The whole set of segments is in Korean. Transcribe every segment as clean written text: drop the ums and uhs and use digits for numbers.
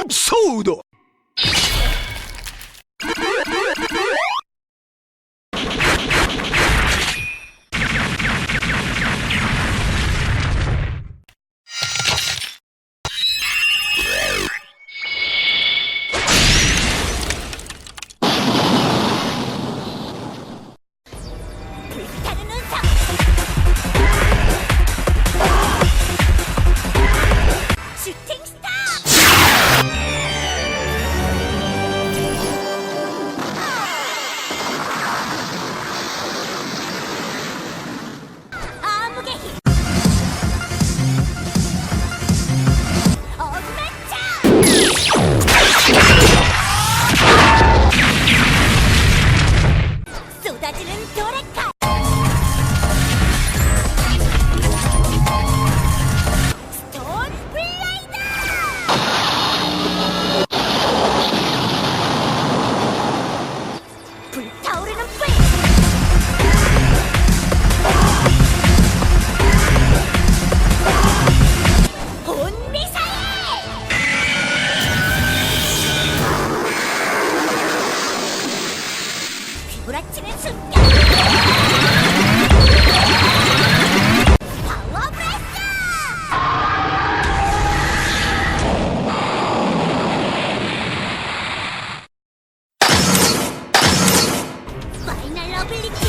そうだ。부라치는 순간 파워 브레스! 파이널 어빌리티!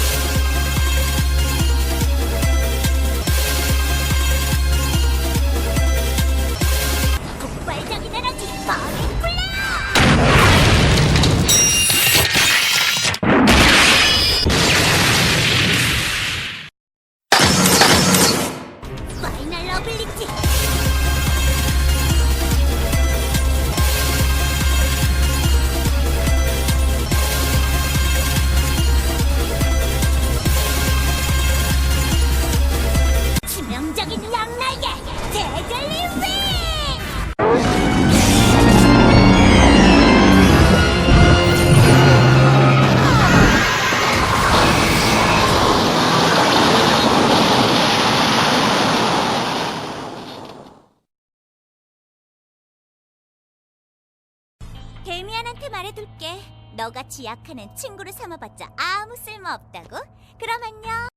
폭발적인 에너지 버닝 플레어! 어빌리티 치명적인 양날개 데들리 윙! 데미안한테 말해둘게. 너같이 약한 애 친구로 삼아봤자 아무 쓸모 없다고. 그럼 안녕.